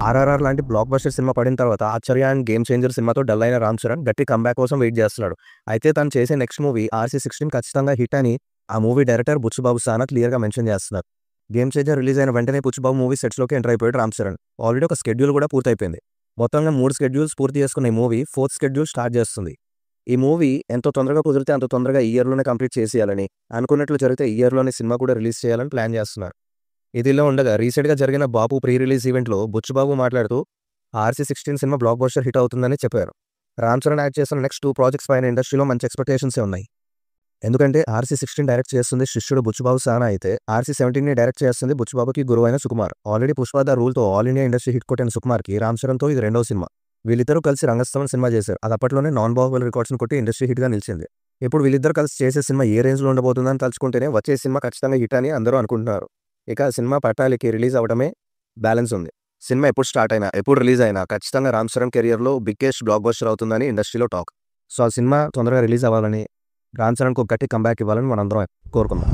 ఆర్ఆర్ఆర్ లాంటి block buster cinema పడిన తర్వాత ఆశ్చర్య అండ్ గేమ్ చేంజర్ సినిమాతో డల్ అయిన రామ్ చరణ్ గట్టి కంబ్యాక్ కోసం వెయిట్ చేస్తున్నాడు. అయితే తను చేసే నెక్స్ట్ మూవీ RC16 ఖచ్చితంగా హిట్ అని ఆ మూవీ డైరెక్టర్ బుచ్చుబాబు సానా క్లియర్గా మెన్షన్ చేస్తున్నారు. గేమ్ చేంజర్ రిలీజ్ అయిన వెంటనే బుచ్చుబాబు మూవీ సెట్స్లోకి ఎంటర్ అయిపోయాడు రామ్ చరణ్. ఆల్రెడీ ఒక స్కెడ్యూల్ కూడా పూర్తయిపోయింది. మొత్తంగా 3 స్కెడ్యూల్స్ పూర్తి చేసుకున్న ఈ మూవీ 4th స్కెడ్యూల్ స్టార్ట్ చేస్తుంది. ఈ మూవీ ఎంత తొందరగా కుదిరితే అంత తొందరగా ఈ ఇయర్లోనే కంప్లీట్ చేసేయాలని, అనుకున్నట్లు జరిగితే ఈ ఇయర్లోనే సినిమా కూడా రిలీజ్ చేయాలని ప్లాన్ చేస్తున్నారు. ఇదిలా ఉండగా రీసెంట్గా జరిగిన బాపు ప్రీ రిలీజ్ ఈవెంట్లో బుచ్చుబాబు మాట్లాడుతూ RC16 cinema block buster hit అవుతుందని చెప్పారు. రామ్ చరణ్ యాక్ట్ చేస్తున్న నెక్స్ట్ 2 ప్రాజెక్ట్స్ పైన ఇండస్ట్రీలో మంచి ఎక్స్పెక్టేషన్సే ఉన్నాయి. ఎందుకంటే RC16 డైరెక్ట్ చేస్తుంది శిష్యుడు బుచ్చుబాబు సానా అయితే RC17ని డైరెక్ట్ చేస్తుంది బుచ్చుబాబుకి గురువైన సుకుమార్. ఆల్రెడీ పుష్ప ద రూల్తో ఆల్ ఇండియా ఇండస్ట్రీ హిట్ కొట్టిన సుకుమార్కి రామ్ చరణ్తో ఇది రెండో సినిమా. వీళ్ళిద్దరూ కలిసి రంగస్థలం సినిమా చేశారు. అది అప్పట్లోనే నాన్ బాహుబలి రికార్డ్స్ని కొట్టి ఇండస్ట్రీ హిట్గా నిలిచింది. ఇప్పుడు వీళ్ళిద్దరు కలిసి చేసే సినిమా ఏ రేంజ్లో ఉండబోతుందని తలుచుకుంటేనే వచ్చే సినిమా ఖచ్చితంగా హిట్ అని అందరూ అనుకుంటున్నారు. ఇక సినిమా పట్టాలకి రిలీజ్ అవ్వడమే బ్యాలెన్స్ ఉంది. సినిమా ఎప్పుడు స్టార్ట్ అయినా ఎప్పుడు రిలీజ్ అయినా ఖచ్చితంగా రామ్ చరణ్ కెరియర్లో బిగ్గెస్ట్ బ్లాక్ బస్టర్ అవుతుందని ఇండస్ట్రీలో టాక్. సో ఆ సినిమా తొందరగా రిలీజ్ అవ్వాలని, రామ్ చరణ్కు గట్టి కంబ్యాక్ ఇవ్వాలని మనందరం కోరుకుందాం.